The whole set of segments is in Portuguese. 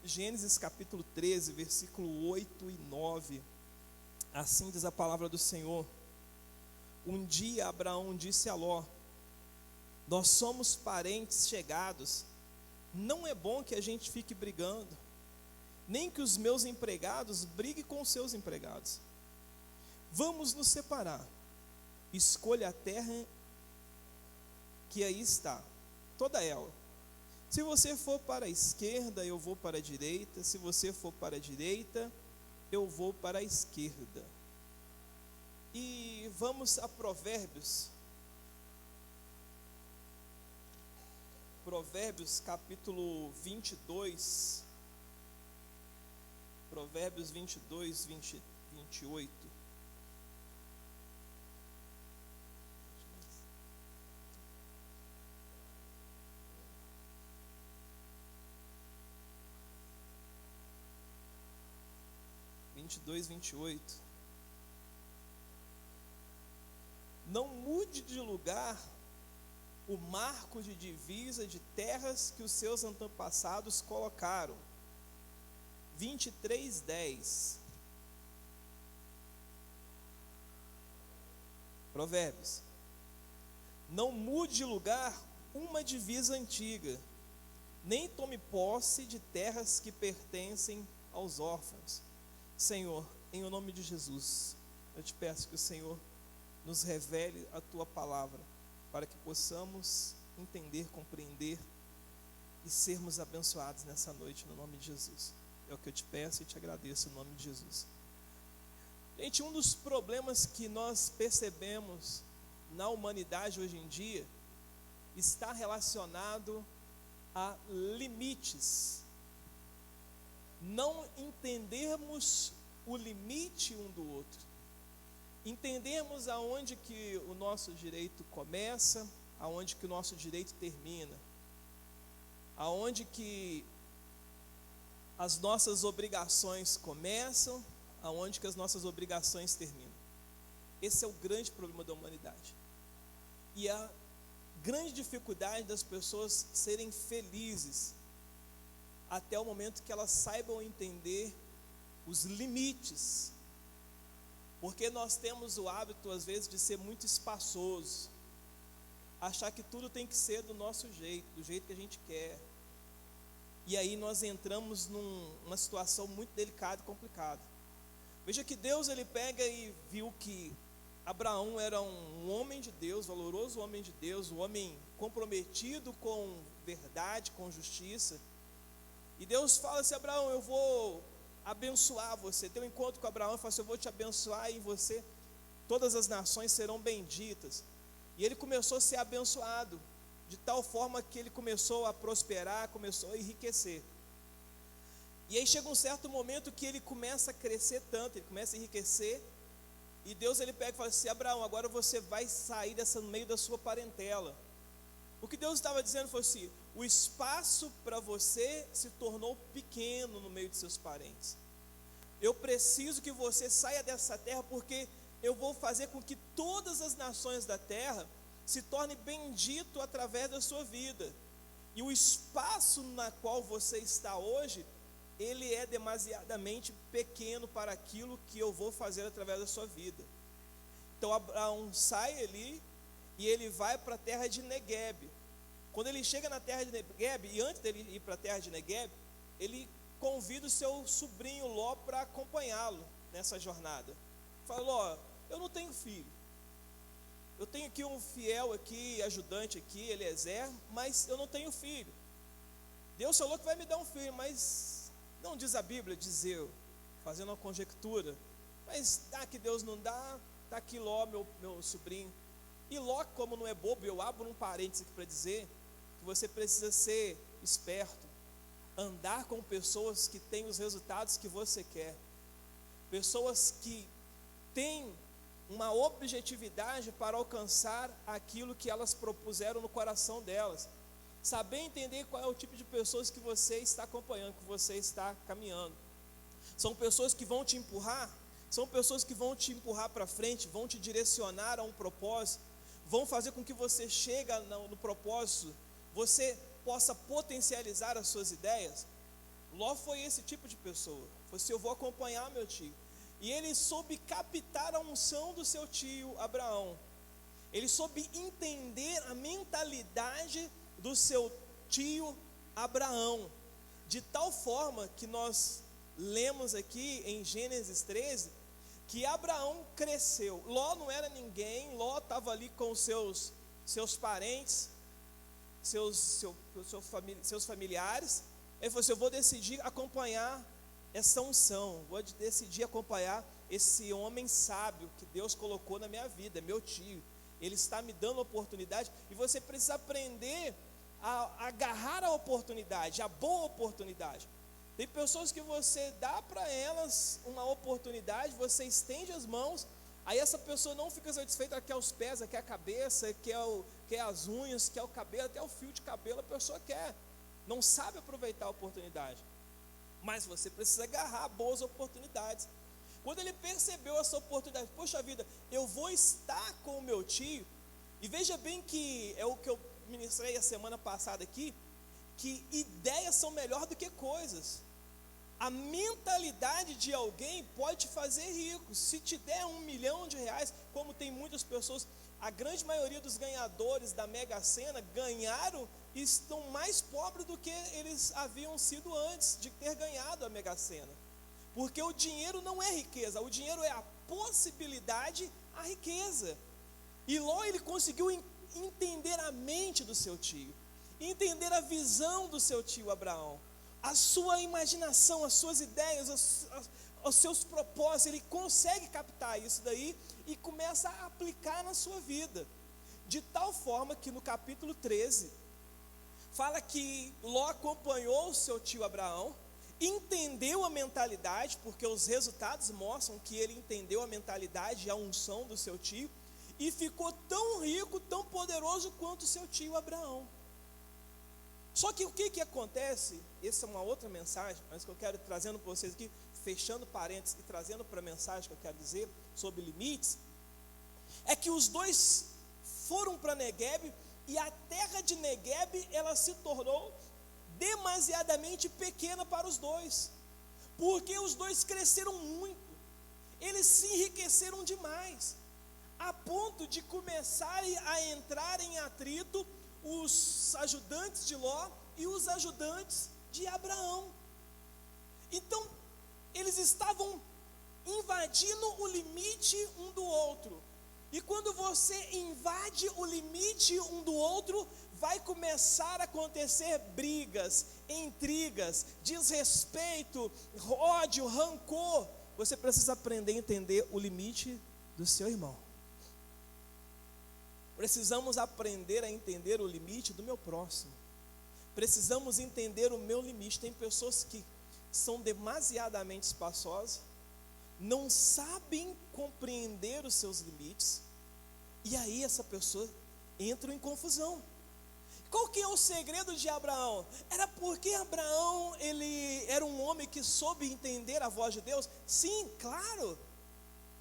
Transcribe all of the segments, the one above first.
Gênesis capítulo 13, versículo 8 e 9. Assim diz a palavra do Senhor. Um dia Abraão disse a Ló: nós somos parentes chegados, não é bom que a gente fique brigando, nem que os meus empregados briguem com os seus empregados. Vamos nos separar. Escolha a terra que aí está, toda ela. Se você for para a esquerda, eu vou para a direita. Se você for para a direita, eu vou para a esquerda. E vamos a Provérbios. Provérbios capítulo 22. Provérbios 22, 28. Dois 28. Não mude de lugar o marco de divisa de terras que os seus antepassados colocaram. 23:10. Provérbios. Não mude de lugar uma divisa antiga, nem tome posse de terras que pertencem aos órfãos. Senhor, em o nome de Jesus, eu te peço que o Senhor nos revele a tua palavra, para que possamos entender, compreender e sermos abençoados nessa noite, no nome de Jesus. É o que eu te peço e te agradeço, no nome de Jesus. Gente, um dos problemas que nós percebemos na humanidade hoje em dia está relacionado a limites. Não entendermos o limite um do outro, entendermos aonde que o nosso direito começa, aonde que o nosso direito termina, aonde que as nossas obrigações começam, aonde que as nossas obrigações terminam. Esse é o grande problema da humanidade, e a grande dificuldade das pessoas serem felizes, até o momento que elas saibam entender os limites, porque nós temos o hábito às vezes de ser muito espaçoso, achar que tudo tem que ser do nosso jeito, do jeito que a gente quer, e aí nós entramos numa situação muito delicada e complicada. Veja que Deus, ele pega e viu que Abraão era um homem de Deus, valoroso homem de Deus, um homem comprometido com verdade, com justiça. E Deus fala assim: Abraão, eu vou abençoar você. Tem um encontro com Abraão e fala assim: eu vou te abençoar, e em você todas as nações serão benditas. E ele começou a ser abençoado, de tal forma que ele começou a prosperar, começou a enriquecer. E aí chega um certo momento que ele começa a crescer tanto, ele começa a enriquecer, e Deus, ele pega e fala assim: Abraão, agora você vai sair no meio da sua parentela. O que Deus estava dizendo foi assim: o espaço para você se tornou pequeno no meio de seus parentes. Eu preciso que você saia dessa terra, porque eu vou fazer com que todas as nações da terra se tornem bendito através da sua vida. E o espaço na qual você está hoje, ele é demasiadamente pequeno para aquilo que eu vou fazer através da sua vida. Então Abraão sai ali e ele vai para a terra de Negueb. Quando ele chega na terra de Negueb, e antes dele ir para a terra de Negueb, ele convida o seu sobrinho Ló para acompanhá-lo nessa jornada. Fala: Ló, eu não tenho filho, eu tenho aqui um fiel aqui, ajudante aqui, Eliezer, mas eu não tenho filho. Deus falou que vai me dar um filho, mas não diz a Bíblia, diz eu, fazendo uma conjectura, mas dá que Deus não dá, está aqui Ló, meu sobrinho. E Ló, como não é bobo, eu abro um parênteses aqui para dizer que você precisa ser esperto, andar com pessoas que têm os resultados que você quer, pessoas que têm uma objetividade para alcançar aquilo que elas propuseram no coração delas, saber entender qual é o tipo de pessoas que você está acompanhando, que você está caminhando. São pessoas que vão te empurrar, são pessoas que vão te empurrar para frente, vão te direcionar a um propósito, vão fazer com que você chegue no propósito, você possa potencializar as suas ideias. Ló foi esse tipo de pessoa. Foi assim: eu vou acompanhar meu tio. E ele soube captar a unção do seu tio Abraão. Ele soube entender a mentalidade do seu tio Abraão, de tal forma que nós lemos aqui em Gênesis 13, que Abraão cresceu. Ló não era ninguém, Ló estava ali com os seus parentes, seus familiares. Ele falou assim: eu vou decidir acompanhar essa unção, vou decidir acompanhar esse homem sábio que Deus colocou na minha vida, meu tio. Ele está me dando oportunidade, e você precisa aprender a agarrar a oportunidade, a boa oportunidade. Tem pessoas que você dá para elas uma oportunidade, você estende as mãos, aí essa pessoa não fica satisfeita, ela quer os pés, ela quer a cabeça, quer as unhas, quer o cabelo, até o fio de cabelo a pessoa quer, não sabe aproveitar a oportunidade. Mas você precisa agarrar boas oportunidades. Quando ele percebeu essa oportunidade, poxa vida, eu vou estar com o meu tio. E veja bem que é o que eu ministrei a semana passada aqui, que ideias são melhor do que coisas. A mentalidade de alguém pode te fazer rico. Se te der R$1 milhão, como tem muitas pessoas, a grande maioria dos ganhadores da Mega Sena ganharam e estão mais pobres do que eles haviam sido antes de ter ganhado a Mega Sena. Porque o dinheiro não é riqueza, o dinheiro é a possibilidade, a riqueza. E Ló, ele conseguiu entender a mente do seu tio, entender a visão do seu tio Abraão, a sua imaginação, as suas ideias, os seus propósitos. Ele consegue captar isso daí e começa a aplicar na sua vida, de tal forma que no capítulo 13 fala que Ló acompanhou o seu tio Abraão, entendeu a mentalidade, porque os resultados mostram que ele entendeu a mentalidade e a unção do seu tio, e ficou tão rico, tão poderoso quanto o seu tio Abraão. Só que o que acontece? Essa é uma outra mensagem, mas que eu quero trazendo para vocês aqui, fechando parênteses e trazendo para a mensagem que eu quero dizer sobre limites, é que os dois foram para Neguebe, e a terra de Neguebe, ela se tornou demasiadamente pequena para os dois, porque os dois cresceram muito, eles se enriqueceram demais, a ponto de começarem a entrar em atrito os ajudantes de Ló e os ajudantes de Abraão. Então eles estavam invadindo o limite um do outro, e quando você invade o limite um do outro, vai começar a acontecer brigas, intrigas, desrespeito, ódio, rancor. Você precisa aprender a entender o limite do seu irmão. Precisamos aprender a entender o limite do meu próximo. Precisamos entender o meu limite. Tem pessoas que são demasiadamente espaçosas, não sabem compreender os seus limites, e aí essa pessoa entra em confusão. Qual que é o segredo de Abraão? Era porque Abraão, ele era um homem que soube entender a voz de Deus? Sim, claro,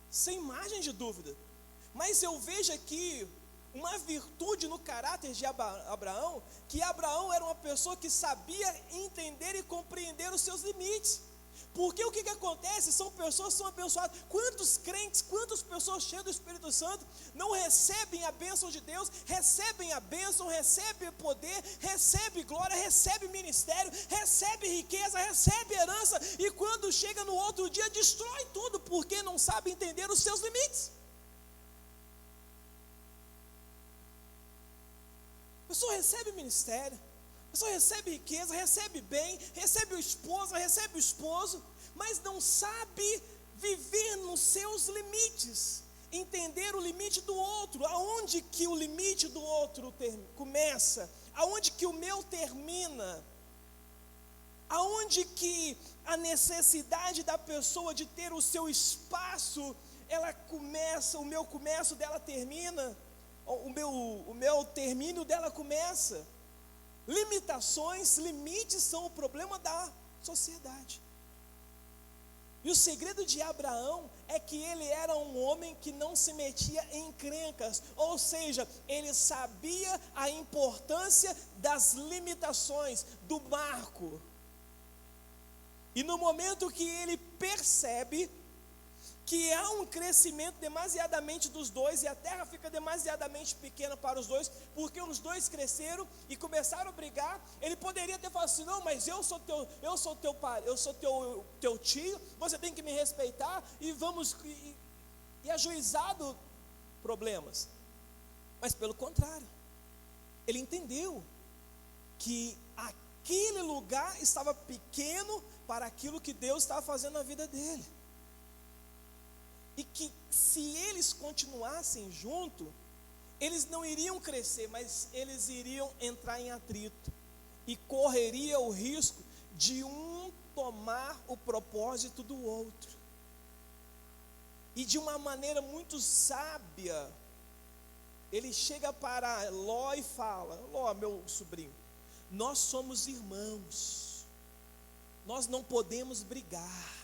sem margem de dúvida. Mas eu vejo aqui uma virtude no caráter de Abraão, que Abraão era uma pessoa que sabia entender e compreender os seus limites. Porque o que acontece? São pessoas que são abençoadas. Quantos crentes, quantas pessoas cheias do Espírito Santo não recebem a bênção de Deus, recebem a bênção, recebem poder, recebem glória, recebem ministério, recebem riqueza, recebem herança, e quando chega no outro dia destrói tudo, porque não sabe entender os seus limites. A pessoa recebe ministério, a pessoa recebe riqueza, recebe bem, recebe a esposa, recebe o esposo, mas não sabe viver nos seus limites, entender o limite do outro, aonde que o limite do outro começa, aonde que o meu termina, aonde que a necessidade da pessoa de ter o seu espaço, ela começa, o meu começo dela termina, o meu termínio dela começa. Limitações, limites são o problema da sociedade. E o segredo de Abraão é que ele era um homem que não se metia em encrencas, ou seja, ele sabia a importância das limitações, do marco. E no momento que ele percebe que há um crescimento demasiadamente dos dois, e a terra fica demasiadamente pequena para os dois, porque os dois cresceram e começaram a brigar, ele poderia ter falado assim: não, mas eu sou teu pai, eu sou teu tio, você tem que me respeitar, e vamos, e ajuizado problemas. Mas pelo contrário, ele entendeu que aquele lugar estava pequeno para aquilo que Deus estava fazendo na vida dele. E que se eles continuassem junto, eles não iriam crescer, mas eles iriam entrar em atrito. E correria o risco de um tomar o propósito do outro. E de uma maneira muito sábia, ele chega para Ló e fala: Ló, meu sobrinho, nós somos irmãos, nós não podemos brigar.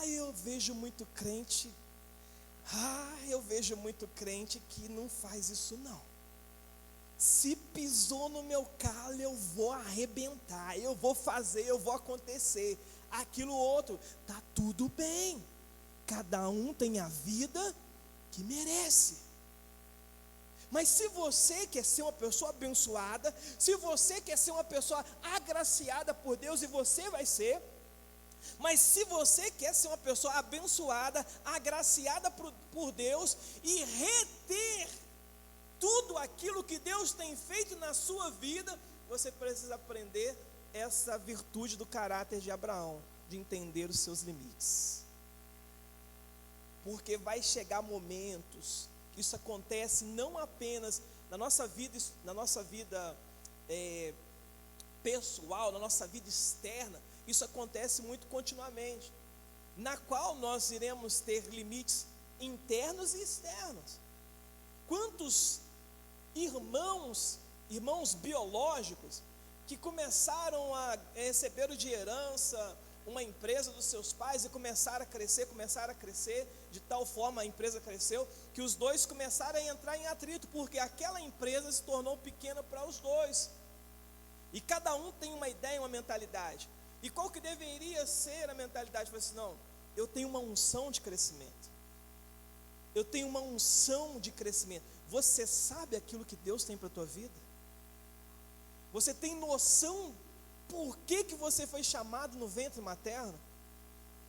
Eu vejo muito crente que não faz isso não. Se pisou no meu calo, eu vou arrebentar, eu vou fazer, eu vou acontecer. Aquilo outro, tá tudo bem, cada um tem a vida que merece. Mas se você quer ser uma pessoa abençoada, se você quer ser uma pessoa agraciada por Deus, e você vai ser, mas se você quer ser uma pessoa abençoada, agraciada por Deus, e reter tudo aquilo que Deus tem feito na sua vida, você precisa aprender essa virtude do caráter de Abraão, de entender os seus limites. Porque vai chegar momentos que isso acontece não apenas na nossa vida pessoal, na nossa vida externa. Isso acontece muito continuamente, na qual nós iremos ter limites internos e externos. Quantos irmãos biológicos que começaram a receber de herança uma empresa dos seus pais e começaram a crescer, de tal forma a empresa cresceu, que os dois começaram a entrar em atrito, porque aquela empresa se tornou pequena para os dois, e cada um tem uma ideia, uma mentalidade. E qual que deveria ser a mentalidade? Falei assim: não, eu tenho uma unção de crescimento. Eu tenho uma unção de crescimento. Você sabe aquilo que Deus tem para a tua vida? Você tem noção por que você foi chamado no ventre materno?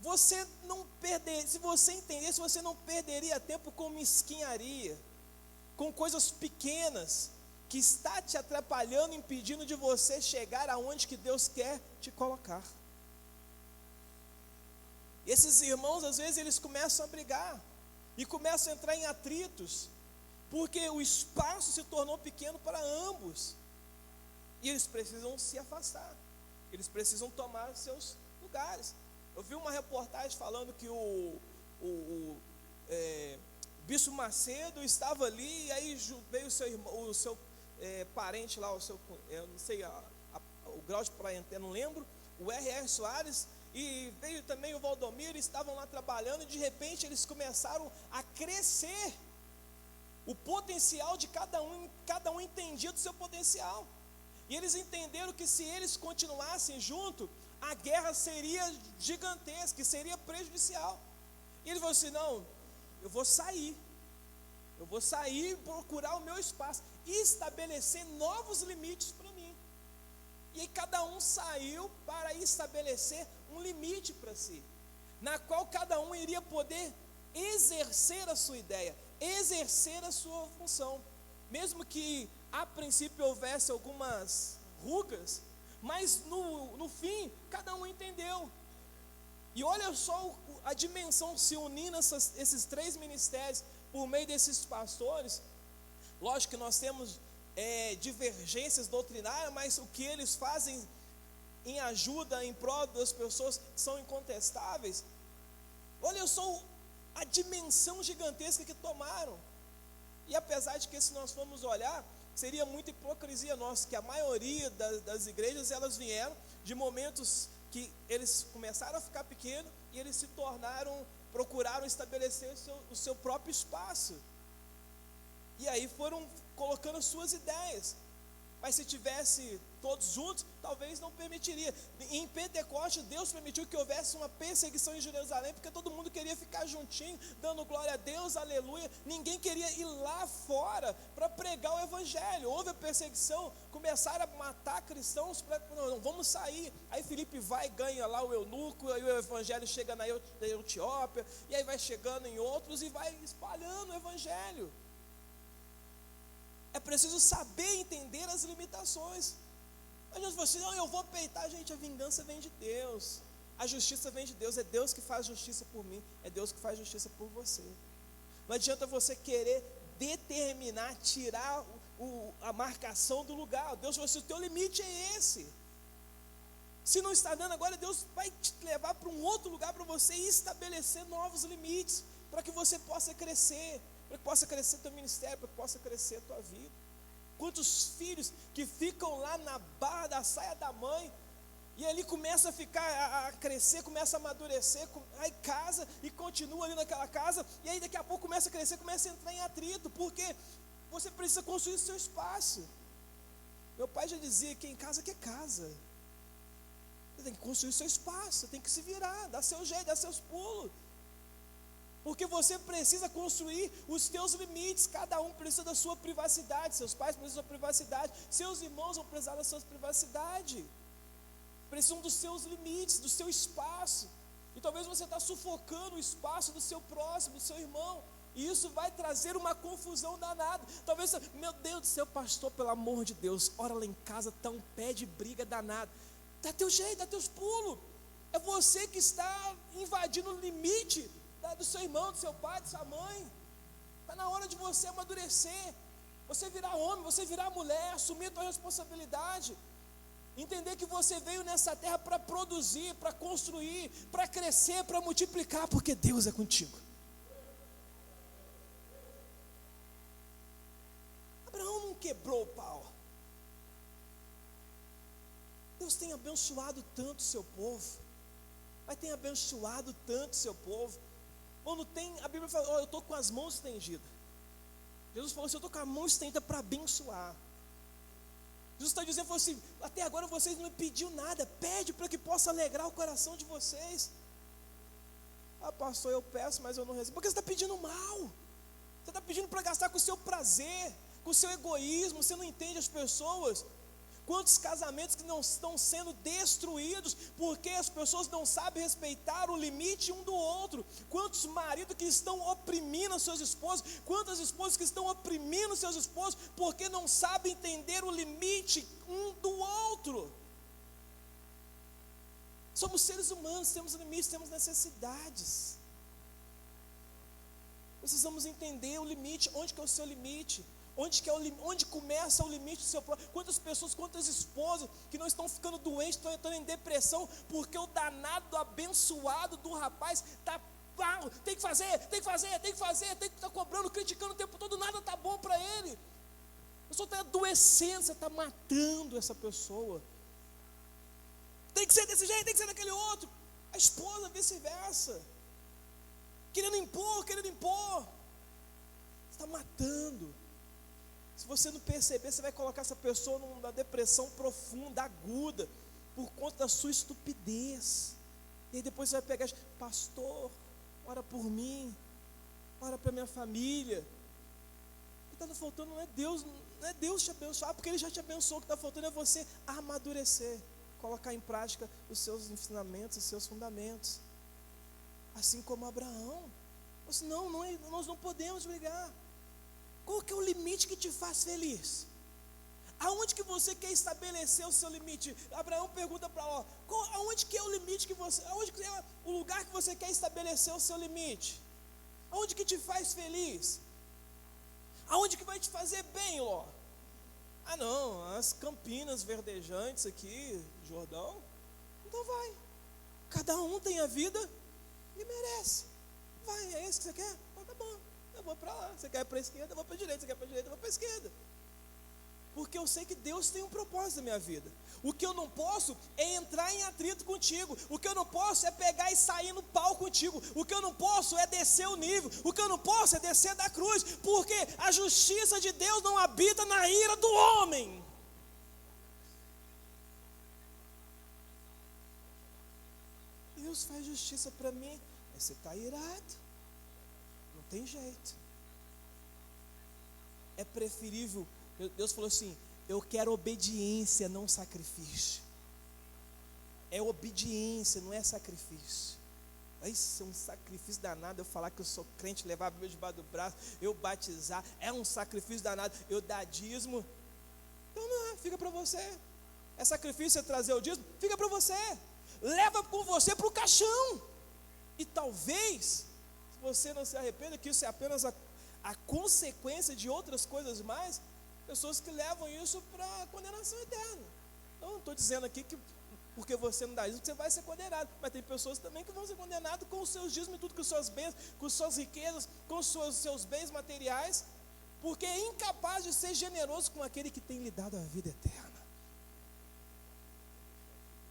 Você não perder, se você entendesse, você não perderia tempo com mesquinharia, com coisas pequenas, que está te atrapalhando, impedindo de você chegar aonde que Deus quer te colocar. E esses irmãos, às vezes, eles começam a brigar, e começam a entrar em atritos, porque o espaço se tornou pequeno para ambos, e eles precisam se afastar, eles precisam tomar seus lugares. Eu vi uma reportagem falando que o Bispo Macedo estava ali, e aí veio o seu parente lá, eu não sei o grau de parentela, não lembro, o R.R. Soares, e veio também o Valdomiro, estavam lá trabalhando, e de repente eles começaram a crescer, o potencial de cada um entendia do seu potencial, e eles entenderam que se eles continuassem junto, a guerra seria gigantesca, e seria prejudicial. E ele falou assim: não, eu vou sair e procurar o meu espaço, e estabelecer novos limites para mim. E aí cada um saiu para estabelecer um limite para si, na qual cada um iria poder exercer a sua ideia, exercer a sua função, mesmo que a princípio houvesse algumas rugas, mas no fim cada um entendeu. E olha só a dimensão se unindo esses três ministérios por meio desses pastores. Lógico que nós temos divergências doutrinárias, mas o que eles fazem em ajuda, em prol das pessoas, são incontestáveis. Olha só a dimensão gigantesca que tomaram. E apesar de que, se nós formos olhar, seria muita hipocrisia nossa, que a maioria das igrejas, elas vieram de momentos que eles começaram a ficar pequenos, e eles se procuraram estabelecer o seu próprio espaço, e aí foram colocando as suas ideias. Mas se tivesse todos juntos, talvez não permitiria. Em Pentecoste, Deus permitiu que houvesse uma perseguição em Jerusalém, porque todo mundo queria ficar juntinho, dando glória a Deus, aleluia. Ninguém queria ir lá fora para pregar o evangelho. Houve a perseguição, começaram a matar cristãos, não, vamos sair. Aí Filipe vai e ganha lá o eunuco, aí o evangelho chega na Etiópia, e aí vai chegando em outros e vai espalhando o evangelho. É preciso saber entender as limitações. A gente fala assim, não, eu vou peitar, gente, a vingança vem de Deus, a justiça vem de Deus, é Deus que faz justiça por mim, é Deus que faz justiça por você. Não adianta você querer determinar, tirar a marcação do lugar. Deus falou assim, o teu limite é esse. Se não está dando agora, Deus vai te levar para um outro lugar para você estabelecer novos limites, para que você possa crescer, para que possa crescer teu ministério, para que possa crescer a tua vida. Quantos filhos que ficam lá na barra da saia da mãe, e ali começa a ficar, a crescer, começa a amadurecer, aí casa e continua ali naquela casa, e aí daqui a pouco começa a crescer, começa a entrar em atrito, porque você precisa construir o seu espaço. Meu pai já dizia que em casa que é casa, você tem que construir o seu espaço, você tem que se virar, dar seu jeito, dar seus pulos. Porque você precisa construir os teus limites. Cada um precisa da sua privacidade. Seus pais precisam da sua privacidade. Seus irmãos vão precisar da sua privacidade. Precisam dos seus limites, do seu espaço. E talvez você está sufocando o espaço do seu próximo, do seu irmão. E isso vai trazer uma confusão danada. Talvez você, meu Deus do céu, pastor, pelo amor de Deus, ora lá em casa está um pé de briga danado. Dá teu jeito, dá teus pulos. É você que está invadindo o limite do seu irmão, do seu pai, de sua mãe. Está na hora de você amadurecer, você virar homem, você virar mulher, assumir a tua responsabilidade, entender que você veio nessa terra para produzir, para construir, para crescer, para multiplicar, porque Deus é contigo. Abraão não quebrou o pau. Deus tem abençoado tanto o seu povo, mas tem abençoado tanto o seu povo. Quando tem, a Bíblia fala, eu estou com as mãos estendidas. Jesus falou assim, eu estou com a mão estendida para abençoar. Jesus está dizendo, falou assim, até agora vocês não me pediram nada, pede para que possa alegrar o coração de vocês. Ah, pastor, eu peço, mas eu não recebo. Porque você está pedindo mal. Você está pedindo para gastar com o seu prazer, com o seu egoísmo, você não entende as pessoas. Quantos casamentos que não estão sendo destruídos porque as pessoas não sabem respeitar o limite um do outro? Quantos maridos que estão oprimindo as suas esposas? Quantas esposas que estão oprimindo seus esposos porque não sabem entender o limite um do outro? Somos seres humanos, temos limites, temos necessidades. Precisamos entender o limite, onde que é o seu limite. Onde começa o limite do seu próprio? Quantas pessoas, quantas esposas que não estão ficando doentes, estão entrando em depressão, porque o danado abençoado do rapaz está, tem que fazer, tem que estar cobrando, criticando o tempo todo, nada está bom para ele. A pessoa está adoecendo, você está matando essa pessoa. Tem que ser desse jeito, tem que ser daquele outro. A esposa vice-versa, querendo impor. Você está matando. Se você não perceber, você vai colocar essa pessoa numa depressão profunda, aguda, por conta da sua estupidez. E aí depois você vai pegar, pastor, ora por mim, ora para minha família. O que está faltando não é Deus te abençoar, porque Ele já te abençoou. O que está faltando é você amadurecer, colocar em prática os seus ensinamentos, os seus fundamentos. Assim como Abraão. Nós não podemos brigar. Qual que é o limite que te faz feliz? Aonde que você quer estabelecer o seu limite? Abraão pergunta para Ló, aonde que é o limite que você, aonde que é o lugar que você quer estabelecer o seu limite? Aonde que te faz feliz? Aonde que vai te fazer bem, Ló? Ah não, as campinas verdejantes aqui, Jordão. Então vai. Cada um tem a vida que merece. Vai, é isso que você quer? Então tá bom. Eu vou para lá, você quer ir para a esquerda, eu vou para a direita, você quer ir para a direita, eu vou para a esquerda. Porque eu sei que Deus tem um propósito na minha vida. O que eu não posso é entrar em atrito contigo. O que eu não posso é pegar e sair no pau contigo. O que eu não posso é descer o nível. O que eu não posso é descer da cruz. Porque a justiça de Deus não habita na ira do homem. Deus faz justiça para mim. Aí você está irado. Não tem jeito. É preferível. Deus falou assim: eu quero obediência, não sacrifício. É obediência, não é sacrifício. Isso é um sacrifício danado. Eu falar que eu sou crente, levar a Bíblia debaixo do braço, eu batizar, é um sacrifício danado. Eu dar dízimo, então não, fica para você. É sacrifício você trazer o dízimo, fica para você. Leva com você para o caixão. E talvez, se você não se arrependa, que isso é apenas a consequência de outras coisas mais, pessoas que levam isso para a condenação eterna. Então, não estou dizendo aqui que porque você não dá dízimo, você vai ser condenado. Mas tem pessoas também que vão ser condenadas com os seus dízimos e tudo, com as suas bênçãos, com as suas riquezas, com os seus bens materiais, porque é incapaz de ser generoso com aquele que tem lhe dado a vida eterna.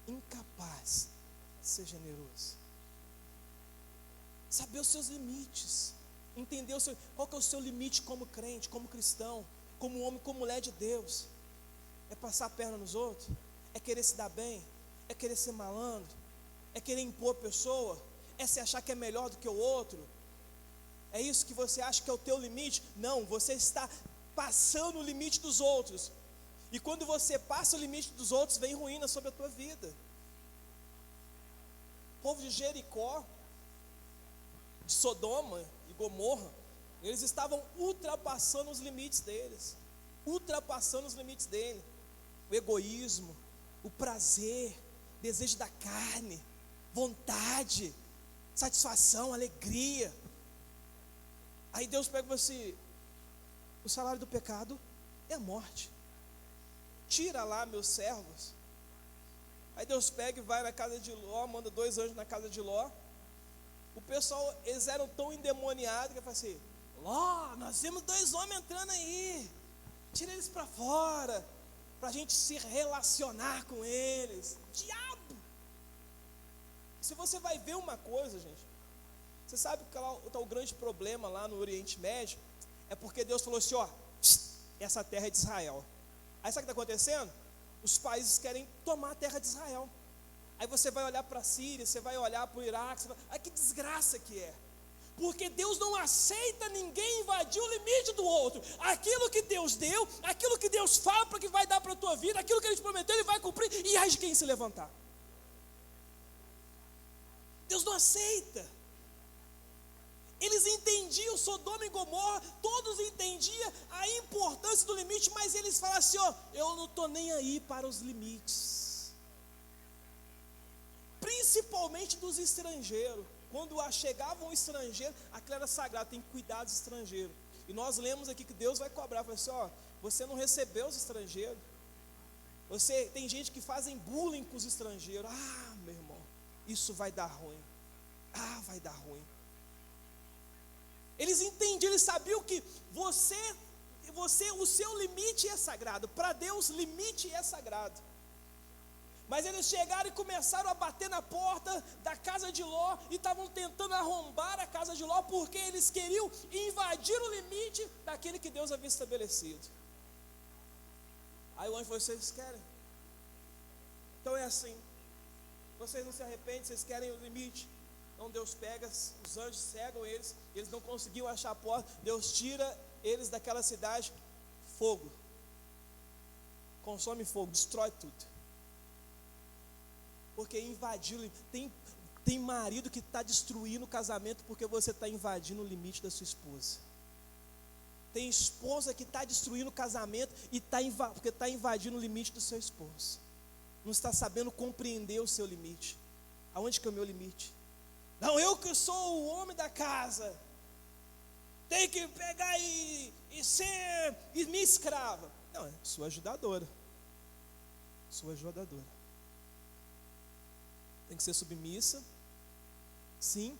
Incapaz de ser generoso. Saber os seus limites. Entender qual que é o seu limite como crente, como cristão, como homem, como mulher de Deus. É passar a perna nos outros? É querer se dar bem? É querer ser malandro? É querer impor a pessoa? É se achar que é melhor do que o outro? É isso que você acha que é o teu limite? Não, você está passando o limite dos outros. E quando você passa o limite dos outros, vem ruína sobre a tua vida. O povo de Jericó, de Sodoma e Gomorra, eles estavam ultrapassando os limites deles. Ultrapassando os limites dele. O egoísmo, o prazer, desejo da carne, vontade, satisfação, alegria. Aí Deus pega e fala assim: o salário do pecado é a morte. Tira lá meus servos. Aí Deus pega e vai na casa de Ló, manda 2 anjos na casa de Ló. O pessoal, eles eram tão endemoniados que eu falei assim: Ló, nós vimos 2 homens entrando aí, tira eles para fora, para a gente se relacionar com eles. Diabo! Se você vai ver uma coisa, gente, você sabe que está o grande problema lá no Oriente Médio, é porque Deus falou assim: ó, essa terra é de Israel. Aí sabe o que está acontecendo? Os países querem tomar a terra de Israel. Aí você vai olhar para a Síria, você vai olhar para o Iraque, ai que desgraça que é. Porque Deus não aceita ninguém invadir o limite do outro. Aquilo que Deus deu, aquilo que Deus fala para que vai dar para a tua vida, aquilo que Ele te prometeu, Ele vai cumprir, e ai de quem se levantar. Deus não aceita. Eles entendiam Sodoma e Gomorra, todos entendiam a importância do limite, mas eles falam assim: ó, eu não estou nem aí para os limites. Principalmente dos estrangeiros. Quando chegava um estrangeiro, aquilo era sagrado, tem que cuidar dos estrangeiros. E nós lemos aqui que Deus vai cobrar, fala assim: ó, você não recebeu os estrangeiros. Tem gente que fazem bullying com os estrangeiros. Ah, meu irmão, isso vai dar ruim. Ah, vai dar ruim. Eles entendiam, eles sabiam que o seu limite é sagrado. Para Deus, limite é sagrado. Mas eles chegaram e começaram a bater na porta da casa de Ló e estavam tentando arrombar a casa de Ló, porque eles queriam invadir o limite daquele que Deus havia estabelecido. Aí o anjo falou: vocês querem? Então é assim, vocês não se arrependem, vocês querem o limite. Então Deus pega, os anjos cegam eles, eles não conseguiam achar a porta, Deus tira eles daquela cidade, fogo, consome fogo, destrói tudo. Porque invadiu, tem marido que está destruindo o casamento porque você está invadindo o limite da sua esposa. Tem esposa que está destruindo o casamento porque está invadindo o limite do seu esposo. Não está sabendo compreender o seu limite. Aonde que é o meu limite? Não, eu que sou o homem da casa, tenho que pegar e ser minha escrava. Não, é sua ajudadora. Sua ajudadora. Tem que ser submissa, sim,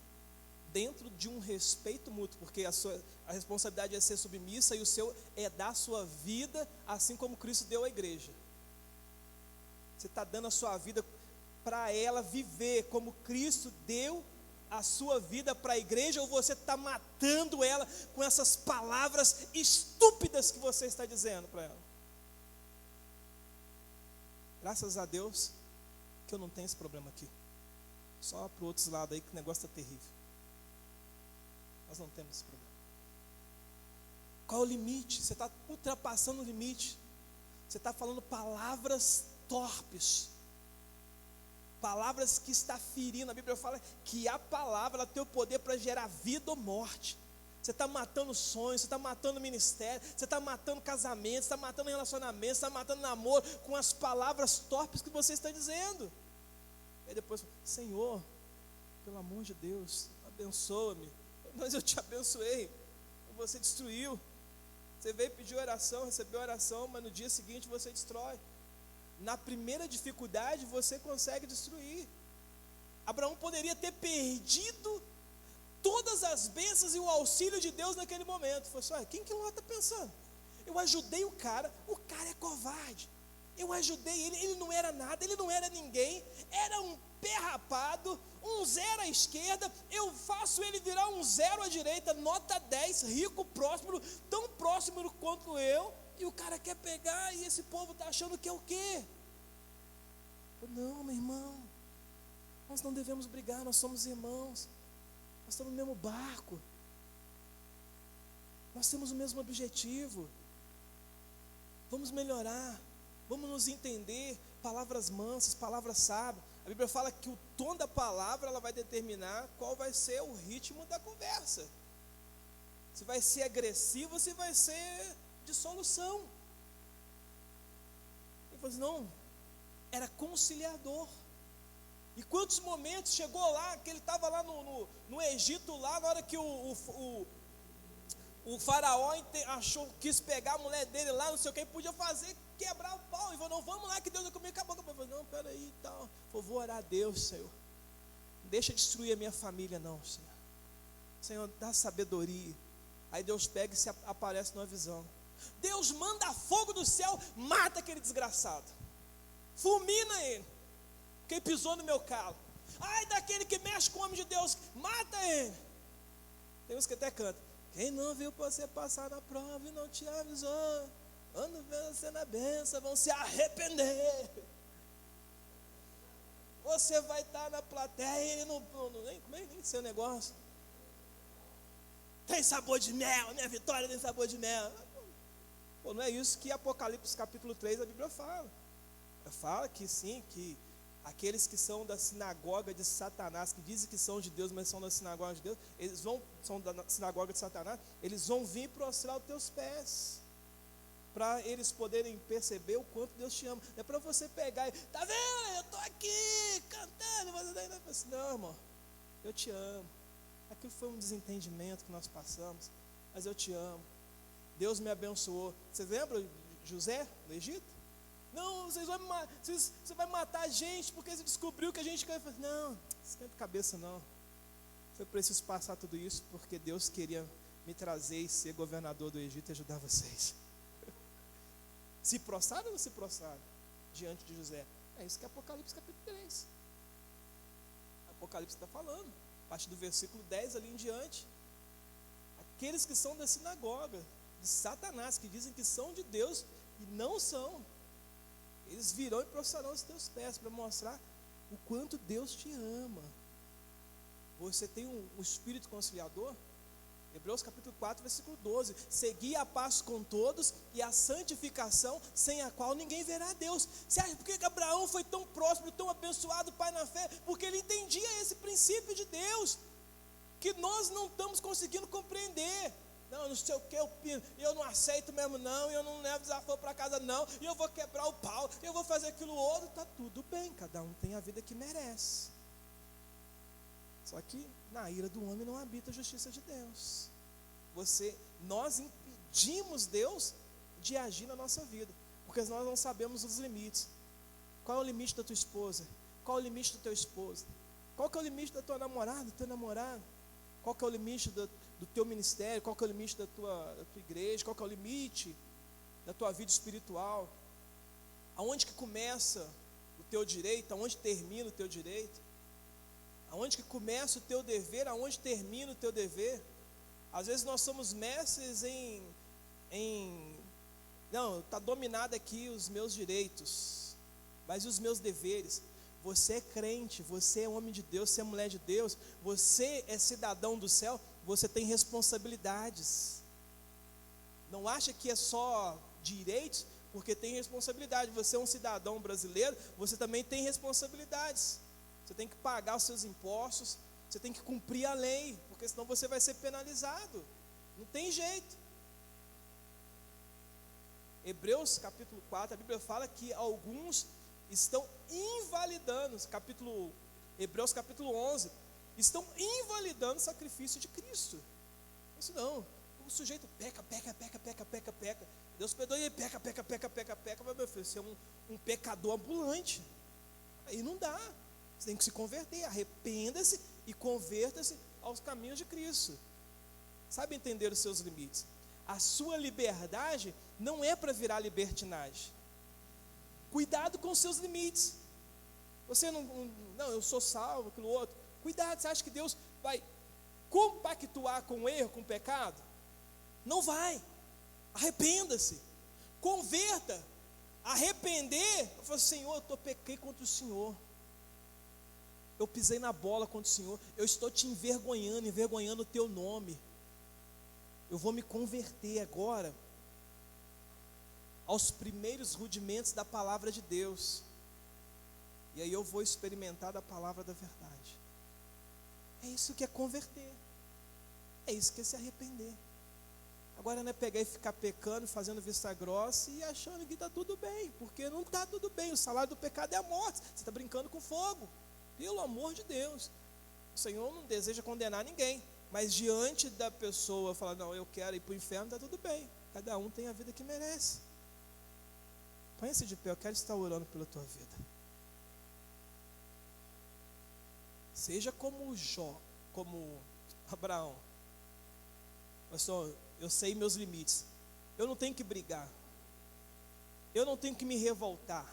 dentro de um respeito mútuo, porque a responsabilidade é ser submissa e o seu é dar a sua vida, assim como Cristo deu à igreja. Você está dando a sua vida para ela viver como Cristo deu a sua vida para a igreja, ou você está matando ela com essas palavras estúpidas que você está dizendo para ela? Graças a Deus que eu não tenho esse problema aqui. só para os outros lados aí que o negócio está terrível. Nós não temos esse problema. Qual é o limite? Você está ultrapassando o limite. Você está falando palavras torpes, palavras que está ferindo. A Bíblia fala que a palavra ela tem o poder para gerar vida ou morte. Você está matando sonhos, você está matando ministério, você está matando casamento, você está matando relacionamento, você está matando namoro com as palavras torpes que você está dizendo. E depois, Senhor, pelo amor de Deus, abençoa-me. Mas eu te abençoei, você destruiu. Você veio pedir oração, recebeu oração, mas no dia seguinte você destrói. Na primeira dificuldade você consegue destruir. Abraão poderia ter perdido todas as bênçãos e o auxílio de Deus naquele momento. Falei assim, quem que Ló está pensando? Eu ajudei o cara é covarde. Eu ajudei ele não era nada, ele não era ninguém, era um pé rapado, um 0 à esquerda, eu faço ele virar um 0 à direita, nota 10, rico, próspero, tão próximo quanto eu, e o cara quer pegar, e esse povo está achando que é o quê? Não, meu irmão, nós não devemos brigar, nós somos irmãos, nós estamos no mesmo barco, nós temos o mesmo objetivo, vamos melhorar, vamos nos entender, palavras mansas, palavras sábias. A Bíblia fala que o tom da palavra ela vai determinar qual vai ser o ritmo da conversa, se vai ser agressivo ou se vai ser de solução. Ele falou assim, não, era conciliador. E quantos momentos chegou lá, que ele estava lá no Egito, lá na hora que o faraó quis pegar a mulher dele lá, não sei o que, podia fazer, quebrar o pau, e falou, não, vamos lá que Deus vai comer, acabou. Ele falou, não, peraí e tal, vou orar a Deus, Senhor, não deixa destruir a minha família não, Senhor, dá sabedoria. Aí Deus pega e se aparece numa visão, Deus manda fogo do céu, mata aquele desgraçado, fulmina ele, porque ele pisou no meu calo. Ai daquele que mexe com o homem de Deus, mata ele. Tem uns que até cantam, quem não viu você passar na prova e não te avisou, quando vê você na bênção, vão se arrepender. Você vai estar na plateia e ele nem sei o negócio. Tem sabor de mel, minha vitória tem sabor de mel. Pô, não é isso que Apocalipse capítulo 3 a Bíblia fala. Fala que sim, que aqueles que são da sinagoga de Satanás, que dizem que são de Deus, mas são da sinagoga de Deus, são da sinagoga de Satanás, eles vão vir prostrar os teus pés, para eles poderem perceber o quanto Deus te ama. Não é para você pegar e, tá vendo, eu estou aqui cantando, você daí não assim, não, irmão, eu te amo. Aquilo foi um desentendimento que nós passamos, mas eu te amo. Deus me abençoou. Você lembra de José no Egito? Não, você vai matar a gente porque você descobriu que a gente quer. Não, esquenta a cabeça não. Foi preciso passar tudo isso porque Deus queria me trazer e ser governador do Egito e ajudar vocês. Se prostraram ou não se prostraram diante de José? É isso que é Apocalipse capítulo 3. Apocalipse está falando, a partir do versículo 10 ali em diante. Aqueles que são da sinagoga de Satanás, que dizem que são de Deus e não são, eles virão e prostrarão os teus pés para mostrar o quanto Deus te ama. Você tem um espírito conciliador? Hebreus capítulo 4, versículo 12. Segui a paz com todos e a santificação, sem a qual ninguém verá a Deus. Você acha por que Abraão foi tão próspero, tão abençoado, pai na fé? Porque ele entendia esse princípio de Deus, que nós não estamos conseguindo compreender. Não sei o que, eu não aceito mesmo não, eu não levo desaforo para casa não, e eu vou quebrar o pau, eu vou fazer aquilo outro, está tudo bem, cada um tem a vida que merece. Só que na ira do homem não habita a justiça de Deus. Nós impedimos Deus de agir na nossa vida, porque nós não sabemos os limites. Qual é o limite da tua esposa? Qual é o limite do teu esposo? Qual que é o limite da tua namorada, do teu namorado? Qual que é o limite do teu ministério? Qual que é o limite da tua igreja? Qual que é o limite da tua vida espiritual? Aonde que começa o teu direito? Aonde termina o teu direito? Aonde que começa o teu dever? Aonde termina o teu dever? Às vezes nós somos mestres não, está dominado aqui os meus direitos, mas e os meus deveres? você é crente, você é homem de Deus, você é mulher de Deus, você é cidadão do céu, você tem responsabilidades. Não acha que é só direitos, porque tem responsabilidade. Você é um cidadão brasileiro, você também tem responsabilidades. Você tem que pagar os seus impostos, você tem que cumprir a lei, porque senão você vai ser penalizado. Não tem jeito. Hebreus capítulo 4, a Bíblia fala que alguns estão invalidando, Hebreus capítulo 11, estão invalidando o sacrifício de Cristo. Isso não, o sujeito peca, Deus perdoa ele, peca, mas meu filho, você é um pecador ambulante, aí não dá, você tem que se converter, arrependa-se e converta-se aos caminhos de Cristo, sabe entender os seus limites. A sua liberdade não é para virar libertinagem. Cuidado com os seus limites. Você não, eu sou salvo, aquilo outro. Cuidado, você acha que Deus vai compactuar com o erro, com o pecado? Não vai. Arrependa-se. Converta. Arrepender. Eu falo, Senhor, eu pequei contra o Senhor. Eu pisei na bola contra o Senhor. Eu estou te envergonhando o teu nome. Eu vou me converter agora aos primeiros rudimentos da palavra de Deus. E aí eu vou experimentar da palavra da verdade. É isso que é converter. É isso que é se arrepender. Agora não é pegar e ficar pecando, fazendo vista grossa e achando que está tudo bem, porque não está tudo bem. O salário do pecado é a morte. Você está brincando com fogo. Pelo amor de Deus. O Senhor não deseja condenar ninguém. Mas diante da pessoa falar, não, eu quero ir para o inferno, está tudo bem. Cada um tem a vida que merece. Põe-se de pé, eu quero estar orando pela tua vida. Seja como Jó, como Abraão. Pastor, eu sei meus limites. Eu não tenho que brigar. Eu não tenho que me revoltar.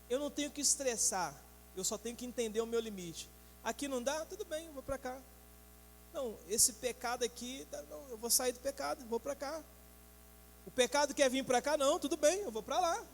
Eu não tenho que estressar. Eu só tenho que entender o meu limite. Aqui não dá? Tudo bem, eu vou para cá. Não, esse pecado aqui, não, eu vou sair do pecado, vou para cá. O pecado quer vir para cá? Não, tudo bem, eu vou para lá.